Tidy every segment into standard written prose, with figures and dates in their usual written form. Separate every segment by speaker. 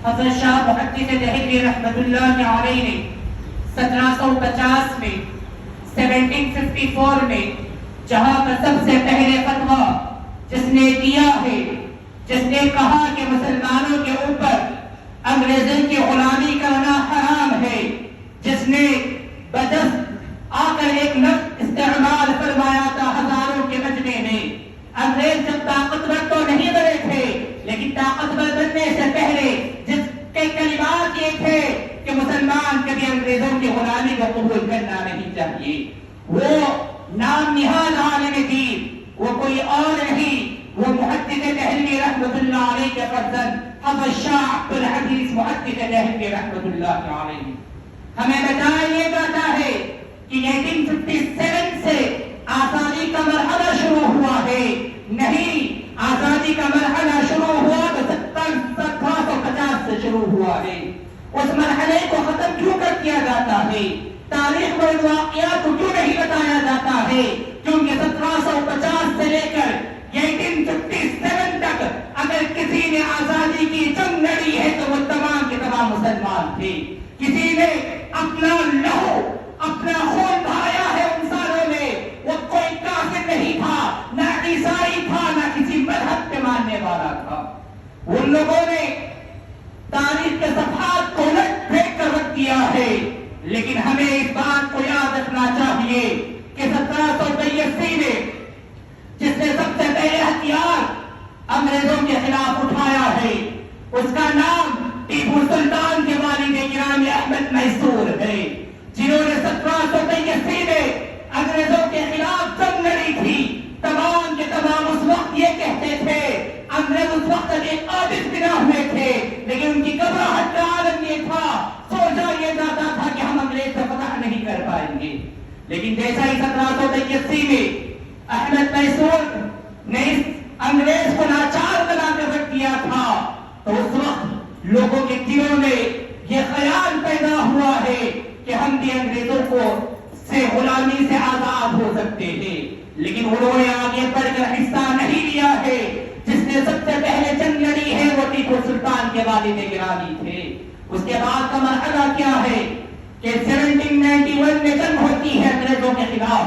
Speaker 1: حضرت شاہ محدث دہلوی رحمۃ اللہ علیہ نے 1750 میں 1754 میں جہاں کا سب سے پہلے فتویٰ جس نے دیا ہے، جس نے کہا کہ مسلمانوں کے اوپر انگریزوں کی غلامی کرنا حرام ہے، جس نے بدست آ کر ایک لفظ استعمال فرمایا تھا ہزاروں کے مجمع میں. انگریز جب طاقتور تو نہیں بنے تھے، لیکن طاقتور بننے سے پہلے جس کے کلمات یہ تھے کہ مسلمان کبھی انگریزوں کی غلامی کو قبول کرنا نہیں چاہیے. وہ نام نہاد عالم دین، وہ کوئی اور نہیں، وہ محدث دہلوی رحمۃ اللہ علیہ کے فرزند حضرت شاہ عبد الحدیث محدث دہلوی رحمۃ اللہ علیہ. ہمیں بتایا جاتا ہے کہ 1857 سے آزادی کا مرحلہ شروع ہوا ہے. نہیں، آزادی کا مرحلہ شروع ہوا تو 1750 سے شروع ہوا ہے. اس مرحلے کو ختم کیوں کر دیا جاتا ہے؟ تاریخ میں واقعات کو کیوں نہیں بتایا جاتا ہے؟ کیونکہ 1750 سے لے کر 1857 تک اگر کسی نے آزادی کی جنگ لڑی ہے تو وہ تمام کے تمام مسلمان تھے. کسی نے اپنا لہو، اپنا خون بہایا ہے ان سالوں میں، وہ کوئی کافر نہیں تھا، نہ عیسائی تھا، نہ کسی مذہب پہ ماننے والا تھا. ان لوگوں نے تاریخ کے صفحات کو الٹ پھینک کر رکھ دیا ہے. لیکن ہمیں اس بات کو یاد رکھنا چاہیے کہ 1782 میں جس نے سب سے پہلے ہتھیار انگریزوں کے خلاف اٹھایا ہے، اس کا نام ٹیپو سلطان کے والد گرامی احمد میسور ہے، جنہوں نے 1782 میں انگریزوں کے خلاف جنگ لڑی تھی. تمام کے تمام اس وقت یہ کہتے تھے، انگریز اس وقت ایک عابد بنا ہوئے تھے، لیکن ان کی گھبراہٹ کا عالم یہ تھا، سوچا یہ جاتا تھا کہ ہم انگریز سے فتح نہیں کر پائیں گے. لیکن جیسا ہی 1783 میں احمد میسور نے اس انگریز کو لاچار بنا کر رکھ دیا تھا، تو اس وقت لوگوں کے دلوں میں یہ خیال پیدا ہوا ہے کہ ہم بھی انگریزوں کو سے غلامی سے آزاد ہو سکتے ہیں. لیکن انہوں نے آگے بڑھ کر حصہ نہیں لیا ہے. جس نے سب سے پہلے جنگ لڑی ہے وہ ٹیپو سلطان کے والد گرامی تھے. اس کے بعد کا مرحلہ کیا ہے کہ 1791 میں جنگ ہوتی ہے انگریزوں کے خلاف.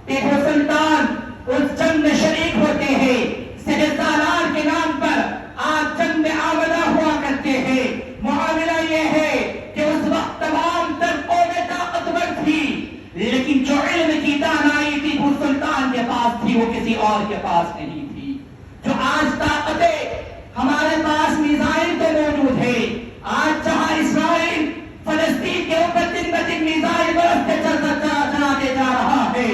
Speaker 1: ٹیپو سلطان اس جنگ میں شریک ہوتے ہیں. سالار کے نام پر آپ جنگ میں آمدہ ہوا کرتے ہیں. معاملہ یہ ہے کہ اس وقت تمام تر قومیں طاقتور تھی، لیکن جو علم کی دانائی ٹیپو سلطان کے پاس تھی وہ کسی اور کے پاس نہیں تھی. جو آج طاقتیں ہمارے پاس میزائل تو موجود ہے، آج جہاں اسرائیل فلسطین کے اوپر دن بدن میزائل برستے چلاتے جا رہا ہے،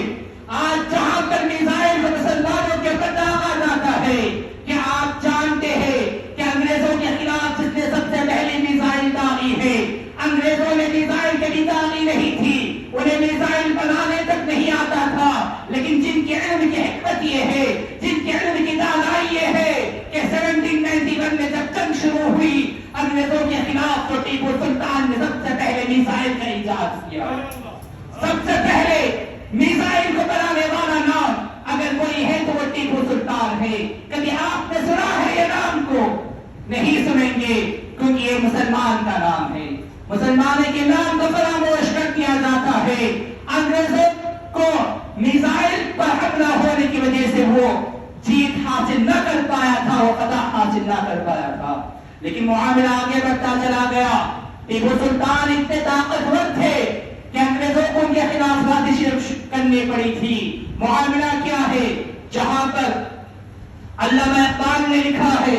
Speaker 1: آج جہاں پر میزائل کو مسلمانوں کے اوپر داغا جاتا ہے، کیا آپ جانتے ہیں کہ انگریزوں کے خلاف جس نے سب سے پہلی میزائل داغی ہے، انگریزوں نے میزائل کبھی داغی نہیں تھی، انہیں میزائل بنانے تک نہیں آتا تھا. لیکن جن کے علم کی حکمت یہ ہے، جن کے علم کی دانائی یہ ہے کہ 1791 میں جب جنگ شروع ہوئی انگریزوں کے خلاف تو ٹیپو سلطان نے سب سے پہلے میزائل کا ایجاد کیا. سب سے پہلے میزائل کو بنانے والا نام اگر کوئی ہے تو وہ ٹیپو سلطان ہے. کبھی آپ نے سنا ہے یہ نام کو؟ نہیں سنیں گے، کیونکہ یہ مسلمان کا نام ہے. مسلمان کے نام کو فراموش کر دیا جاتا ہے. انگریزوں کو میزائل پر حملہ ہونے کی وجہ سے وہ جیت حاصل نہ کر پایا تھا، وہ فتح حاصل نہ کر پایا تھا. لیکن معاملہ آگے بڑھتا چلا گیا. ٹیپو سلطان اتنے طاقتور تھے کہ انگریزوں کو ان کے خلاف سازش کرنی پڑی تھی. معاملہ کیا ہے؟ جہاں پر علامہ اقبال نے لکھا ہے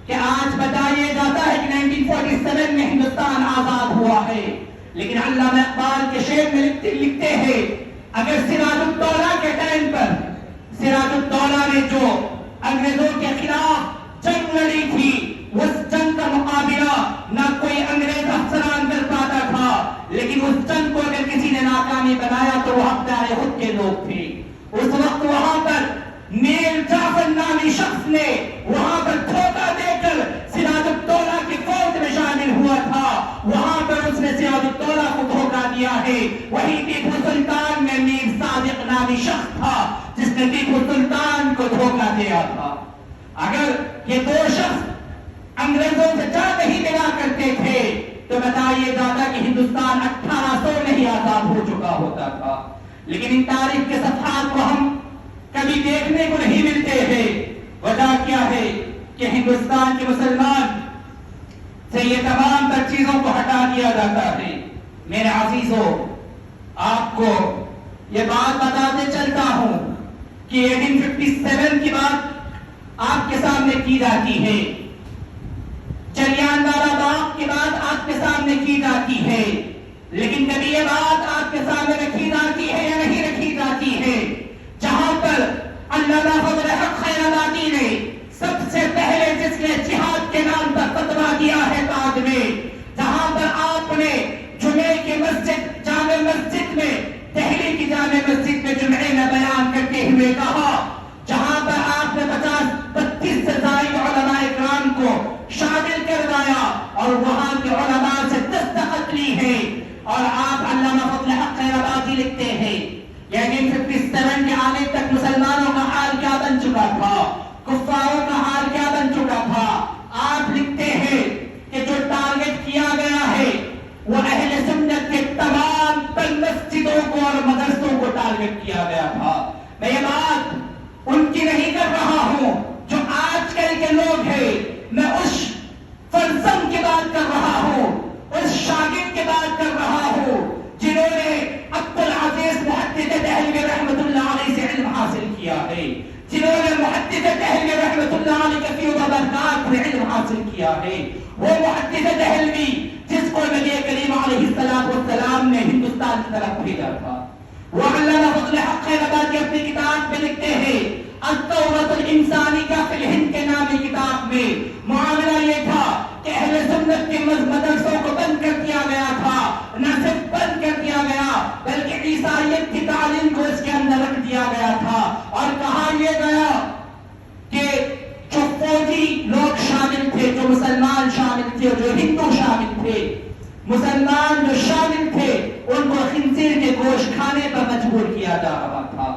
Speaker 1: کہ آج بتایا جاتا ہے کہ 1947 میں ہندوستان آزاد ہوا ہے، لیکن علامہ اقبال کے شعر میں لکھتے ہیں اگر سراج الدولہ کے ٹائم پر سراج الدولہ نے جو انگریزوں کے خلاف جنگ لڑی تھی، اس جنگ کا مقابلہ نہ کوئی انگریز افسران کر پاتا تھا، لیکن اس جنگ کو اگر کسی نے ناکامی بنایا تو وہ حقدار خود کے لوگ تھے. اس وقت وہاں پر میر جعفر نامی شخص نے وہاں پر دھوکہ دے کر سراج الدولہ کی فوج میں شامل ہوا تھا. وہاں پر اس نے سراج الدولہ کو دھوکہ دیا ہے. وہی ٹیپو سلطان میں میر صادق نامی شخص تھا جس نے ٹیپو سلطان کو دھوکہ دیا تھا. اگر یہ دو شخص انگریزوں سے جا نہیں ملا کرتے لیکن ان تاریخ کے صفحات کو ہم کبھی دیکھنے کو نہیں ملتے ہیں۔ وجہ کیا ہے کہ ہندوستان کے مسلمان سے یہ تمام تر چیزوں کو ہٹا دیا جاتا ہے۔ میرے عزیزوں، آپ کو یہ بات بتاتے چلتا ہوں کہ 1857 کی بات آپ کے سامنے کی جاتی ہے، جلیان والا باغ کی بات آپ کے سامنے کی جاتی ہے، لیکن کبھی یہ بات آپ کے سامنے رکھی جاتی ہے یا نہیں رکھی جاتی ہے جہاں پر علامہ فضل حق خیر آبادی نے سب سے پہلے جس نے جہاد کے نام پر فتویٰ دیا ہے تاج میں، جہاں پر آپ نے جمعے کی مسجد جامع مسجد میں، دہلی کی جامع مسجد میں جمعے میں بیان کرتے ہوئے کہا، جہاں پر آپ نے 32 سے زائد علماء اکرام کو شامل کروایا اور وہاں کے علماء سے دستخط لی ہے، اور آپ علامہ فضل حق خیر آبادی لکھتے ہیں 1857 کے آنے تک مسلمانوں کا حال کیا بن چکا تھا، کفاروں کا حال کیا بن چکا تھا۔ آپ لکھتے ہیں کہ جو ٹارگٹ کیا گیا ہے وہ اہل سنت کے تمام تر مسجدوں کو اور مدرسوں کو ٹارگٹ کیا گیا تھا۔ میں یہ بات ان کی نہیں کر رہا ہوں جو آج کل کے لوگ ہیں، میں اس فرزند کی بات کر رہا ہوں، اس شاگرد کی بات کر رہا ہوں جنہوں نے عبدالعزیز محدث دہلوی رحمۃ اللہ علیہ سے علم حاصل کیا ہے، جنہوں نے محدث دہلوی رحمۃ اللہ علیہ کے فیض و برکات سے علم حاصل کیا ہے، وہ محدث دہلوی جس کو نبی کریم علیہ السلام نے ہندوستان کی طرف بھیجا تھا۔ وہ علامہ فضل حق خیر آبادی اپنی کتاب میں لکھتے ہیں التوبۃ الانسانی کا فی الہند کے نامی کتاب میں معاملہ یہ تھا کہ اہل سنت کے مدرسوں کو بند کر دیا گیا تھا، نہ صرف بند کر دیا گیا بلکہ عیسائیت کی تعلیم کو اس کے اندر رکھ دیا گیا تھا، اور کہا یہ گیا کہ جو فوجی لوگ شامل تھے، جو مسلمان شامل تھے اور جو ہندو شامل تھے، مسلمان جو شامل تھے ان کو خنزیر کے گوشت کھانے پر مجبور کیا جا رہا تھا،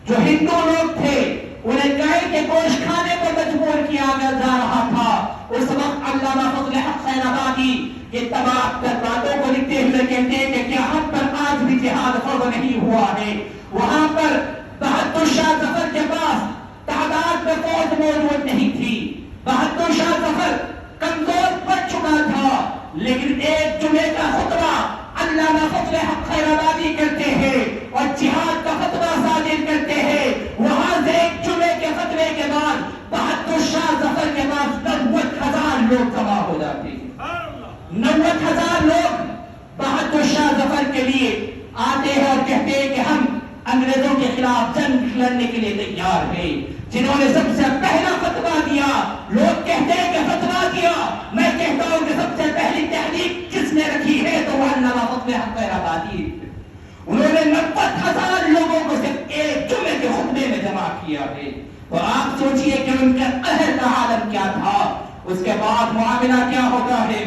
Speaker 1: جو ہندو لوگ تھے انہیں گائے کے گوشت کھانے پر مجبور کیا جا رہا تھا۔ اس وقت علامہ فضل حق خیر آبادی یہ تمام تر باتوں کو لکھتے ہوئے کہتے ہیں کہ کیا ہم پر آج بھی جہاد فرض نہیں ہوا ہے۔ وہاں پر بہادر شاہ ظفر کے پاس تعداد میں فوج موجود نہیں تھی، بہادر شاہ ظفر کمزور پڑ چکا تھا، لیکن ایک جمعے کا خطبہ علامہ فضل حق خیر آبادی کرتے ہیں اور جہاد کا خطبہ صادر کرتے ہیں۔ وہاں سے ایک جمعے کے خطبے کے بعد بہادر شاہ ظفر کے پاس 90,000 لوگ جمع ہو جاتے ہیں، 90,000 لوگ بہادر شاہ ظفر کے لیے آتے ہیں اور کہتے ہیں کہ ہم انگریزوں کے خلاف جنگ لڑنے کے لیے تیار ہیں۔ جنہوں نے سب سے پہلا فتویٰ دیا، لوگ کہتے ہیں کہ فتویٰ دیا، میں کہتا ہوں کہ سب سے پہلی تحریک کس نے رکھی ہے تو وہ علامہ فضل حق خیر آبادی، انہوں نے 90,000 لوگوں کو صرف ایک جمعے کے خطبے میں جمع کیا ہے۔ تو آپ سوچئے کہ ان کے قہر کا عالم کیا تھا۔ اس کے بعد معاملہ کیا ہوتا ہے،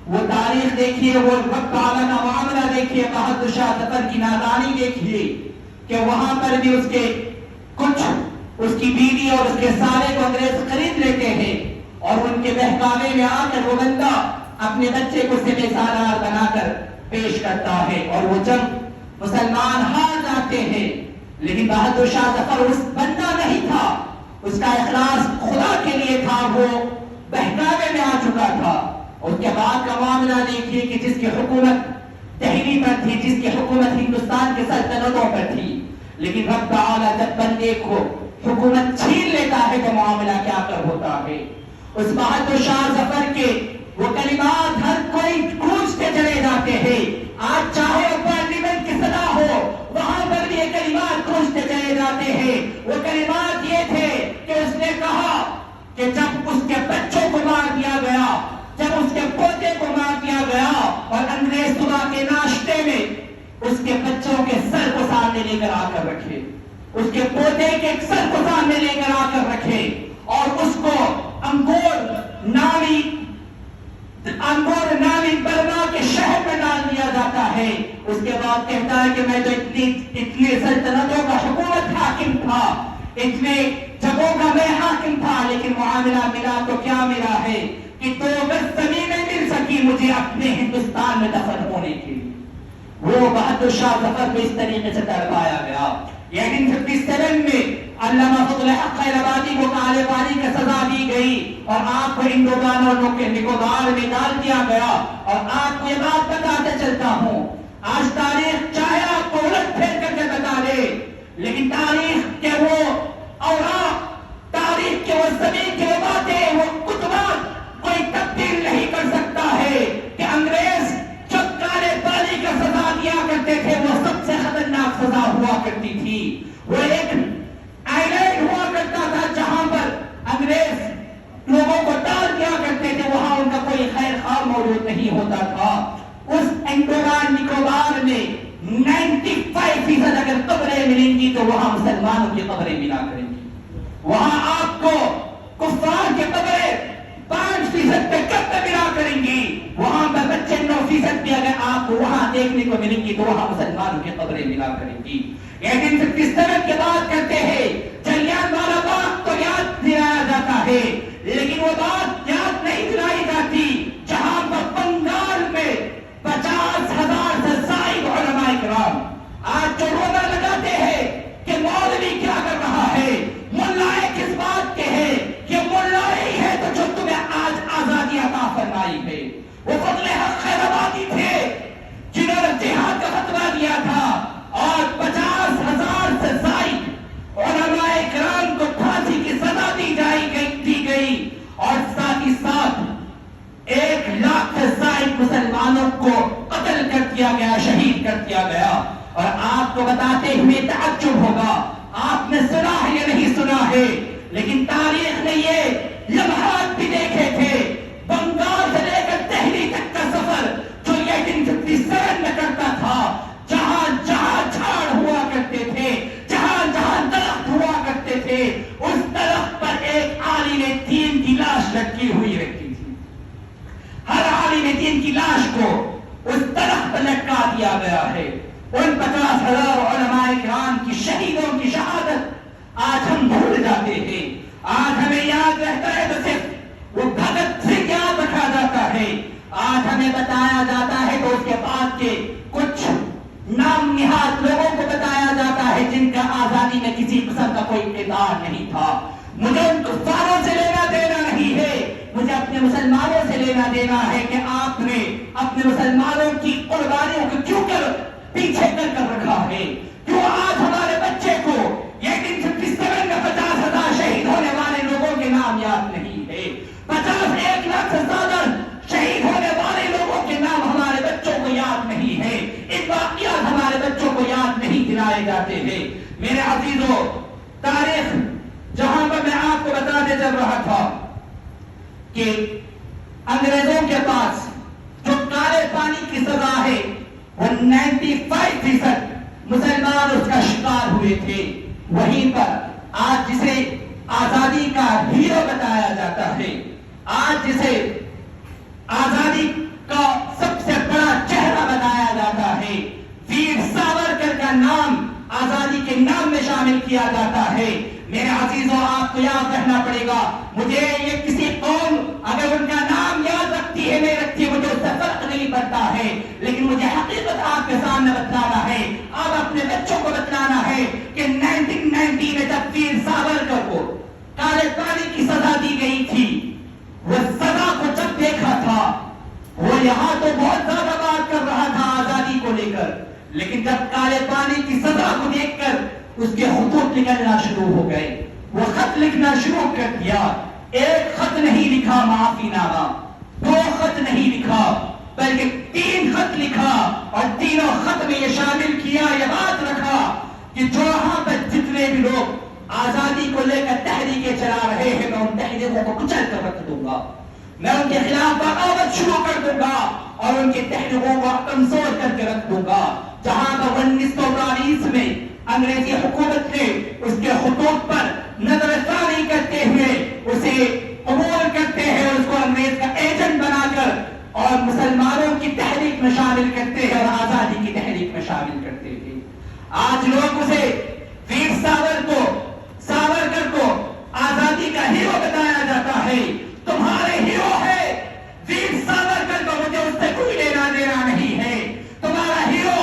Speaker 1: وہ تاریخ دیکھیے، وہ وقت والا کا معاملہ دیکھیے، بہادر شاہ ظفر کی نادانی دیکھیے کہ وہاں پر بھی اس کے کچھ اس کی بیوی اور اس کے سارے کو انگریز خرید لیتے ہیں اور ان کے بہکاوے میں آ کر وہ بندہ اپنے بچے کو سپہ سالار بنا کر پیش کرتا ہے اور وہ جب مسلمان ہار جاتے ہیں، لیکن بہادر شاہ ظفر اس بندہ نہیں تھا، اس کا اخلاص خدا کے لیے تھا، وہ بہکاوے میں آ چکا تھا۔ اس کے بعد کا معاملہ دیکھیے کہ جس کی حکومت دہلی پر تھی، جس کی حکومت ہندوستان کے سلطنتوں پر تھی، لیکن رب تعالی جب بندے کو حکومت چھین لیتا ہے تو معاملہ کیا کر ہوتا ہے۔ اس بہادر شاہ ظفر کے وہ کلمات ہر کوئی گونجتے چلے جاتے ہیں، آج چاہے وہ پارلیمنٹ کی صدا ہو وہاں پر بھی یہ کلمات گونجتے چلے جاتے ہیں۔ وہ کلمات یہ تھے کہ اس نے کہا کہ جب اس کے بچوں کو مار دیا گیا، جب اس کے پوتے کو مار دیا گیا اور انگریز صبح کے ناشتے میں اس کے بچوں کے سر کو سامنے لے کر آ کر رکھے، اس کے پوتے کے سر کو سامنے لے کر آ کر رکھے اور اس کو انگور نامی برما کے شہر میں ڈال دیا جاتا ہے۔ اس کے بعد کہتا ہے کہ میں تو اتنی سلطنتوں کا حکومت حاکم تھا، اتنے جگہوں کا میں حاکم تھا، لیکن معاملہ ملا تو کیا ملا ہے کہ 2 گز زمین نہیں مل سکی مجھے اپنے ہندوستان میں دفن ہونے کے لیے۔ وہ بہادر شاہ ظفر کو اس طریقے سے تڑپایا گیا. 1857 میں علامہ فضل حق خیرآبادی کو کالے پانی کا سزا دی گئی اور آپ کو انڈومان اور نکوبار میں ڈال دیا گیا. اور آپ کو یہ بات بتاتے چلتا ہوں، آج تاریخ چاہے آپ کو الٹ پھیر کر کے بتا دے، لیکن تاریخ کے وہ اوراق، تاریخ کے وہ زمین کی وہ باتیں، وہ کتبات کوئی تبدیل نہیں کر سکتا ہے کہ انگریز جب کالے پانی کا سزا دیا کرتے تھے وہ سب سے خطرناک سزا ہوا کرتی تھی. وہ ایک آئلینڈ ہوا کرتا تھا جہاں پر انگریز لوگوں کو ڈال دیا کرتے تھے، وہاں ان کا کوئی خیر خواہ موجود نہیں ہوتا تھا. اس انڈومان نکوبار میں 95% اگر قبریں ملیں گی تو وہاں مسلمانوں کی قبریں ملا کریں گی. وہاں آپ کو کفار کی قبریں 5% پہ کب ملا کریں گی. وہاں پر 95% بھی اگر آپ کو وہاں دیکھنے کو ملیں گی تو وہاں مسلمانوں کی قبریں ملا کریں گی. 1857 کی بات کرتے ہیں، جلیان والا باغ تو یاد دلایا جاتا ہے، لیکن وہ بات یاد نہیں دلائی جاتی جہاں پر بنگال میں 50,000 سے زائد علماء کرام آج جو رونا لگاتے ہیں کہ مولوی کیا کر رہا ہے، ملائے کس بات کے ہیں، یہ ملائے ہی ہے تو جو تمہیں آج آزادی عطا فرمائی ہے. وہ فضل حق خیرآبادی تھے جنہوں نے جہاد کا فتویٰ دیا تھا اور 50,000 سے زائد علماء کرام کو پھانسی کی سزا دی گئی اور ساتھ ہی ساتھ 1,00,000 سے زائد مسلمانوں کو قتل کر دیا گیا، شہید کر دیا گیا. اور آپ کو بتاتے ہوئے تعجب ہوگا، آپ نے سنا ہے یا نہیں سنا ہے، لیکن تاریخ نے یہ لمحات بھی دیکھے تھے. بنگال سے لے کر دہلی تک کا سفر جو 1857 میں کرتا تھا، جہاں جہاں جھاڑ ہوا کرتے تھے، جہاں جہاں درخت ہوا کرتے تھے، اس درخت پر ایک عالم دین کی لاش لٹکی ہوئی رہتی تھی. ہر عالم دین کی لاش کو اس درخت پر لٹکا دیا گیا ہے. ان 50,000 علماء کرام کی شہیدوں کی شہادت آج ہم بھول جاتے ہیں. آج ہمیں یاد رہتا ہے تو صرف وہ بھگت سنگھ یاد رکھا جاتا ہے. آج ہمیں بتایا جاتا ہے تو اس کے بعد کے کچھ نام نہاد لوگوں کو بتایا جاتا ہے جن کا آزادی میں کسی قسم کا کوئی کردار نہیں تھا. مجھے ان کفاروں سے لینا دینا نہیں ہے، مجھے اپنے مسلمانوں سے لینا دینا ہے کہ آپ نے اپنے مسلمانوں کی قربانیوں کو کیوں کر پیچھے کر رکھا ہے. کیوں آج ہمارے بچے کو 1857 میں 50,000 شہید ہونے والے لوگوں کے نام یاد نہیں ہے، 1,00,000 سے زیادہ شہید ہونے والے لوگوں کے نام ہمارے بچوں کو یاد نہیں ہے، ان واقعات ہمارے بچوں کو یاد نہیں دلائے جاتے ہیں. میرے عزیزوں، تاریخ جہاں پر میں آپ کو بتاتے چل رہا تھا کہ انگریزوں کے پاس جو کالے پانی کی سزا ہے وہ 95% مسلمان اس کا شکار ہوئے تھے. وہیں پر آج جسے آزادی کا ہیرو بتایا جاتا ہے، آج جسے آزادی کا سب سے بڑا چہرہ بتایا جاتا ہے، ویر ساورکر کا نام آزادی کے نام میں شامل کیا جاتا ہے. میرے عزیزوں، آپ کو یاد رکھنا پڑے گا، مجھے یہ کسی قوم اگر ان کا نام یاد رکھتی ہے نہیں رکھتی مجھے اس سے فرق نہیں پڑتا ہے، لیکن مجھے حقیقت آپ کے سامنے بتلانا ہے، آپ اپنے بچوں کو بتلانا ہے کہ 1990 میں جب ویر ساورکر کو کالے پانی کی سزا دی گئی تھی، وہ سزا کو جب دیکھا تھا وہ یہاں تو بہت زیادہ بات کر رہا تھا آزادی کو لے کر، لیکن جب کالے پانی کی سزا کو دیکھ کر اس کے خطوط نکلنا شروع ہو گئے، وہ خط لکھنا شروع کر دیا. ایک خط نہیں لکھا معافی نامہ، 2 خط نہیں لکھا بلکہ 3 خط لکھا، اور تینوں خط میں یہ شامل کیا، یہ بات رکھا کہ جو وہاں پر جتنے بھی لوگ آزادی کو لے کر تحریکیں چلا رہے ہیں میں ان تحریکوں کو کچل کر رکھ دوں گا، میں ان کے خلاف بغاوت شروع کر دوں گا اور ان کی تحریکوں کو کمزور کر کے رکھ دوں گا. جہاں پر 1942 میں انگریزی حکومت نے اس کے خطوط پر نظر ثانی کرتے ہوئے اسے قبول کرتے ہیں اور اس کو انگریز کا ایجنٹ بنا کر اور مسلمانوں کی تحریک میں شامل کرتے ہیں اور آزادی کی تحریک میں شامل کرتے ہیں. آج لوگ اسے ویر ساورکر کو آزادی کا ہیرو بتایا جاتا ہے. تمہارے ہیرو ہے ویر ساورکر کو، مجھے اس سے کوئی لینا دینا نہیں ہے. تمہارا ہیرو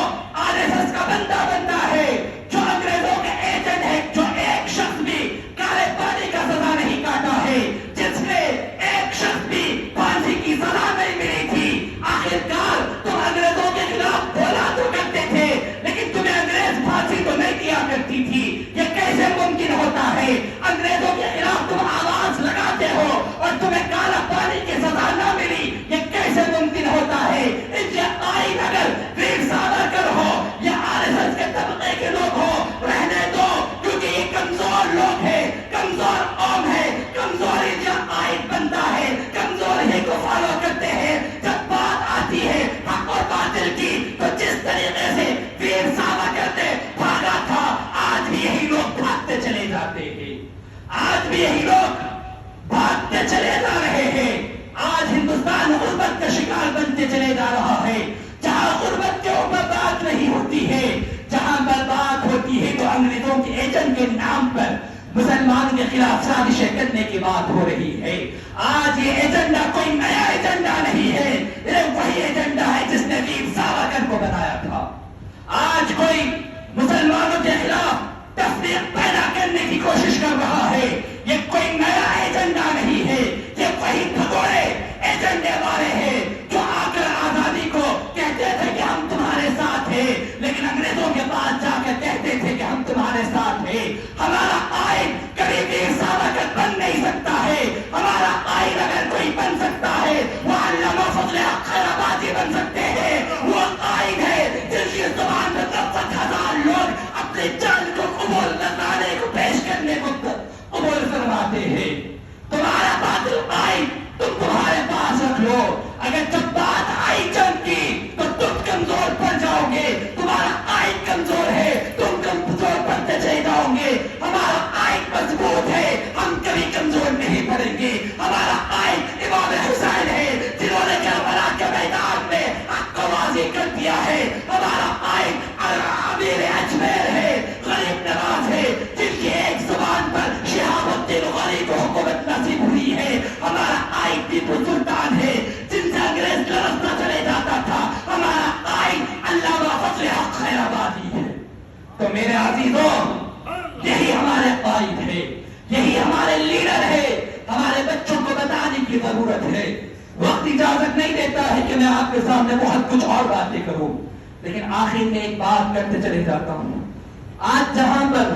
Speaker 1: جا رہا ہے. جہاں غربت کے اوپر بات نہیں ہوتی ہے, جہاں پر بات ہوتی ہے تو انگریزوں کے ایجنٹ کے نام پر مسلمانوں کے خلاف سازشیں کرنے کی بات ہو رہی ہے. آج یہ ایجنڈا کوئی نیا ایجنڈا نہیں ہے, یہ وہی ایجنڈا ہے جس نے ویر ساورکر کو بنایا تھا. آج کوئی مسلمانوں کے خلاف تفریق پیدا کرنے کی کوشش کر رہا ہے, یہ کوئی نیا ایجنڈا نہیں ہے, یہ وہی بھگوڑے ایجنڈے والے ہیں جو آ کر آزادی کو کہتے تھے کہ ہم تمہارے ساتھ ہیں, لیکن انگریزوں کے پاس جا کر کہتے تھے کہ ہم تمہارے ساتھ ہیں. ہمارا آئین کبھی ویر ساورکر بن نہیں سکتا ہے. ہمارا آئین اگر کوئی بن سکتا ہے وہ علامہ فضل حق خیرآبادی بن سکتے ہیں. وہ آئین ہے جس کی زبان میں 10,000 لوگ اپنی جان کو قبول نذرانے کو پیش کرنے کو قبول فرماتے ہیں. تمہارا باطل آئین تم تمہارے پاس رکھ لو, اگر جب بات آئی جنگ کی تو تم کمزور پڑ جاؤ گے. تمہارا آئین کمزور ہے, تم کمزور پڑتے چلے جاؤ گے. ہمارا آئین مضبوط ہے, ہم کبھی کمزور نہیں پڑیں گے. ہمارا آئین امام حسین ہے جنہوں نے کربلا کے میدان میں حق کو واضح کر دیا ہے. ہمارا آئین امیر اجمیر ہے, غریب نواز ہے جن کی ایک زبان پر شہاب الدین غنی کو حکومت نصیب ہوئی ہے. ہمارا آئین ٹیپو سلطان ہے جن سے انگریز لرزتا چلے جاتا تھا. ہمارا آئین علامہ فضل حق خیرآبادی ہے. تو میرے عزیزوں, یہی ہمارے قائد ہے, یہی ہمارے لیڈر ہے. ہمارے بچوں کو بتانے کی ضرورت ہے. وقت اجازت نہیں دیتا ہے کہ میں آپ کے سامنے بہت کچھ اور باتیں کروں, لیکن آخر میں ایک بات کرتے چلے جاتا ہوں. آج جہاں پر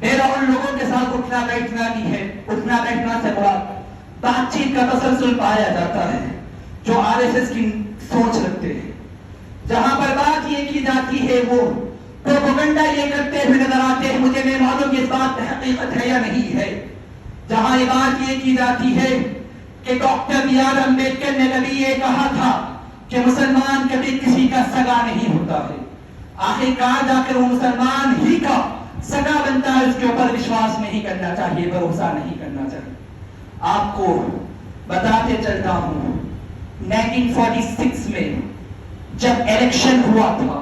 Speaker 1: میرا ان لوگوں کے ساتھ اٹھنا بیٹھنا بھی ہے, اٹھنا بیٹھنا سے مراد بات چیت کا تسلسل پایا جاتا ہے جو RSS کی سوچ رکھتے ہیں. جہاں پر بات یہ کی جاتی ہے وہ پروپیگنڈا یہ کرتے ہوئے نظر آتے ہیں. مجھے نہیں معلوم کہ اس بات میں حقیقت ہے یا نہیں ہے. جہاں یہ بات یہ کی جاتی ہے کہ ڈاکٹر بی آر امبیڈکر نے کبھی یہ کہا تھا کہ مسلمان کبھی کسی کا سگا نہیں ہوتا ہے. آخر کار جا کر وہ مسلمان ہی کا سگا بنتا ہے. اس کے اوپر وشواس نہیں کرنا چاہیے, بھروسہ نہیں کرنا چاہیے. آپ کو بتاتے چلتا ہوں, 1946 میں جب الیکشن ہوا تھا,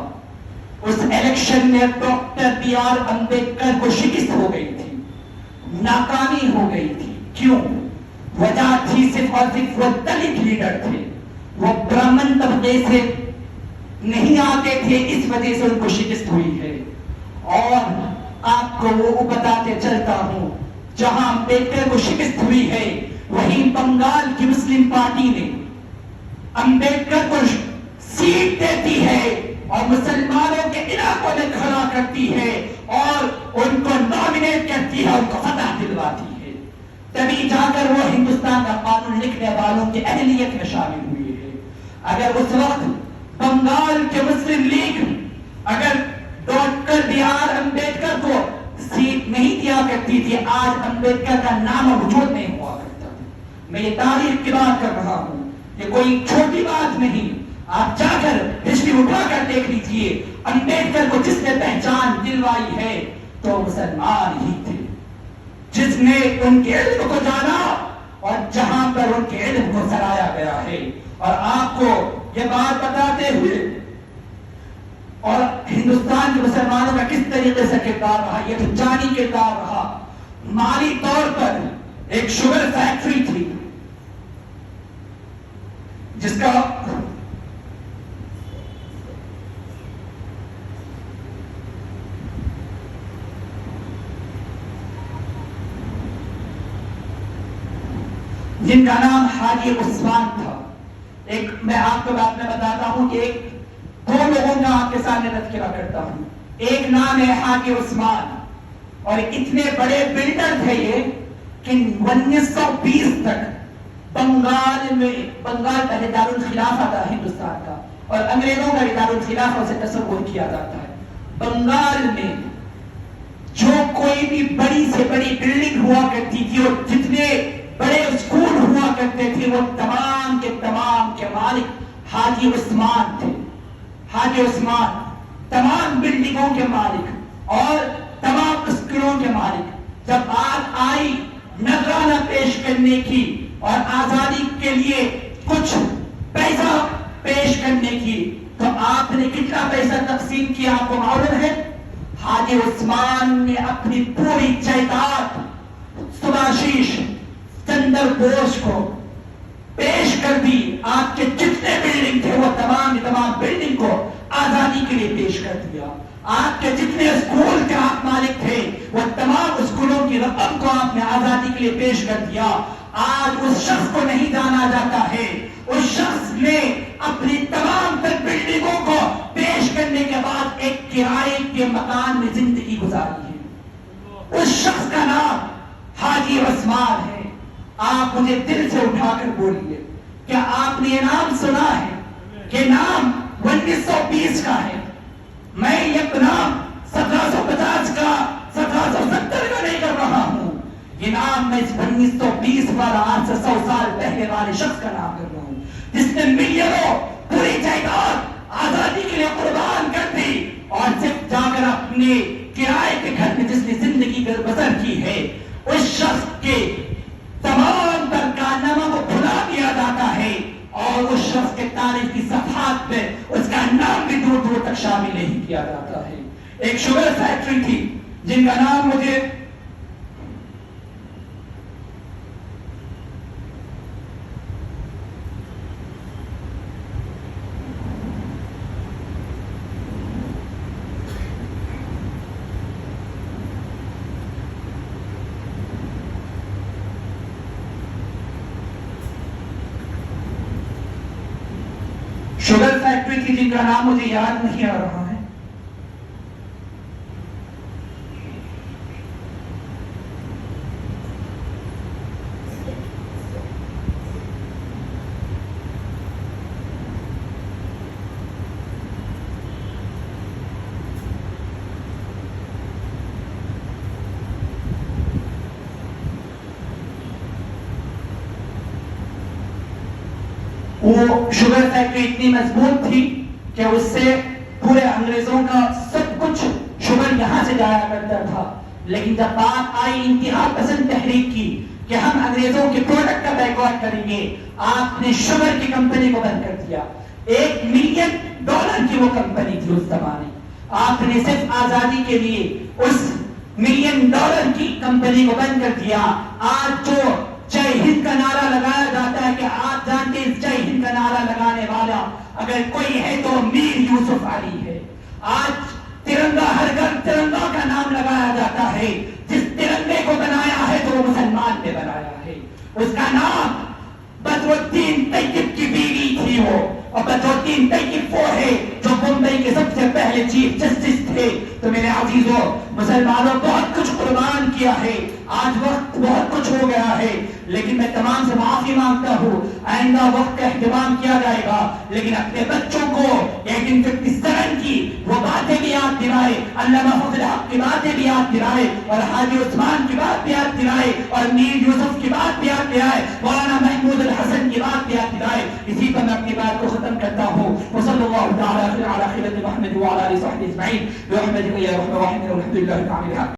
Speaker 1: اس الیکشن میں ڈاکٹر بی آر امبیڈکر کو شکست ہو گئی تھی, ناکامی ہو گئی تھی. کیوں؟ وجہ تھی صرف اور صرف وہ دلت لیڈر تھے, وہ برہمن طبقے سے نہیں آتے تھے, اس وجہ سے ان کو شکست ہوئی ہے. اور آپ کو وہ بتاتے چلتا ہوں, جہاں امبیڈکر کو شکست ہوئی ہے وہیں بنگال کی مسلم پارٹی نے امبیڈکر کو سیٹ دیتی ہے اور مسلمانوں کے علاقوں میں کھڑا کرتی ہے اور ان کو نامینیٹ کرتی ہے, ان کو فتح دلواتی ہے. تبھی جا کر وہ ہندوستان کا قانون لکھنے والوں کی اہلیت میں شامل ہوئی ہے. اگر اس وقت بنگال کے مسلم لیگ اگر ڈاکٹر بی آر امبیڈکر کو سیٹ نہیں دیا کرتی تھی, آج امبیڈکر کا نام وجود نہیں ہوا کرتا. میں یہ تاریخ کی بات کر رہا ہوں, یہ کوئی چھوٹی بات نہیں. آپ جا کر ہسٹری اٹھا کر دیکھ لیجئے, امبیڈکر کو جس نے پہچان دلوائی ہے تو مسلمان ہی تھے, جس نے ان کے علم کو جانا اور جہاں پر ان کے علم کو سرایا گیا ہے. اور آپ کو یہ بات بتاتے ہوئے اور ہندوستان کے مسلمانوں کا کس طریقے سے کردار رہا, یہ تو جانی کردار رہا. مالی طور پر ایک شوگر فیکٹری تھی جس کا جن کا نام حاجی عثمان تھا. ایک میں آپ کو بات میں بتاتا ہوں کہ ایک دو لوگوں کا آپ کے سامنے تذکرہ کرتا ہوں. ایک نام ہے حاجی عثمان, اور اتنے بڑے بلڈر تھے یہ کہ 1920 تک بنگال پہلے دارالخلافہ تھا ہندوستان کا, اور انگریزوں کا بھی دارالخلافہ سے تصور کیا جاتا ہے. بنگال میں جو کوئی بھی بڑی سے بڑی بلڈنگ ہوا کرتی تھی اور جتنے بڑے اسکول ہوا کرتے تھے وہ تمام کے مالک حاجی عثمان تھے. حاجی عثمان تمام بلڈنگوں کے مالک اور تمام اسکولوں کے مالک. جب بات آئی نذرانہ پیش کرنے کی اور آزادی کے لیے کچھ پیسہ کرنے کی، تو آپ نے کتنا پیسہ تقسیم کیا آپ کو معلوم ہے؟ حاجی عثمان نے اپنی پوری جائیداد سباشیش چندر بوس کو پیش کر دی. آپ کے جتنے بلڈنگ تھے وہ تمام بلڈنگ کو آزادی کے لیے پیش کر دیا. آپ کے جتنے اسکول کے آپ مالک تھے وہ تمام اسکولوں کی رقم کو آپ نے آزادی کے لیے پیش کر دیا. آج اس شخص کو نہیں جانا جاتا ہے. اس شخص نے اپنی تمام تر بلڈنگوں کو پیش کرنے کے بعد ایک کرائے کے مکان میں زندگی گزاری ہے. اس شخص کا نام حاجی عثمان ہے. آپ مجھے دل سے اٹھا کر بولیے، کیا آپ نے یہ نام سنا ہے کہ نام 1920 کا ہے؟ میں یہ نام 1750 کا 1770 کا نہیں کر رہا ہوں. یہ نام میں 1920 والا آج سے 100 سال پہلے والے شخص کا نام کر رہا ہوں، جس نے ملینوں پوری جائیداد آزادی کے لیے قربان کر دی اور صرف جا کر اپنے کرائے کے گھر میں جس نے زندگی بسر کی ہے اس شخص کے تمام تر کارناموں کو بھلا دیا جاتا ہے اور اس شخص کے تاریخ کی صفحات میں اس کا نام بھی دور دور تک شامل نہیں کیا جاتا ہے. ایک شوگر فیکٹری تھی جن کا نام مجھے شوگر فیکٹری تھی جن کا نام مجھے یاد نہیں آ رہا ہے. وہ شوگر فیکٹری اتنی مضبوط تھی کہ اس سے پورے انگریزوں کا سب کچھ شوگر یہاں سے جایا کرتا تھا. لیکن جب بات آئی انتہا پسند تحریک کی کہ ہم انگریزوں کے پروڈکٹ کا بیکاٹ کریں گے، آپ نے شوگر کی کمپنی کو بند کر دیا. $1 ملین کی وہ کمپنی تھی اس زمانے. آپ نے صرف آزادی کے لیے اس $1 ملین کی کمپنی کو بند کر دیا. آج جو جے ہند کا نعرہ لگایا جاتا ہے کہ آپ جانتے ہیں جے ہند کا نعرہ لگانے والا اگر کوئی ہے تو میر یوسف علی ہے. آج ترنگا ہر گھر ترنگا کا نام لگایا جاتا ہے. جس ترنگے کو بنایا ہے تو وہ مسلمان نے بنایا ہے. اس کا نام بدرالدین طیب کی بیوی تھی وہ، اور بدرالدین طیب وہ ہے جو بمبئی کے سب سے پہلے چیف جسٹس تھے. تو میرے عزیزوں مسلمانوں بہت کچھ قربان کیا ہے. آج وقت بہت کچھ ہو گیا ہے لیکن میں تمام سے معافی مانگتا ہوں. آئندہ وقت کا اہتمام کیا جائے گا لیکن اپنے بچوں کو 1857 کی وہ باتیں بھی یاد دلائے، علامہ فضل حق کی باتیں بھی یاد دلائے اور حاجی عثمان کی بات بھی یاد دلائے اور میر یوسف کی بات بھی یاد دلائے، مولانا محمود الحسن کی بات بھی یاد دلائے. اسی پر میں اپنی بات کو ختم کرتا ہوں. وصلی اللہ تعالی علی خیرت محمد وعلی آلہ وصحبہ اجمعین برحمتک یا ارحم الراحمین والحمد للہ رب العالمین.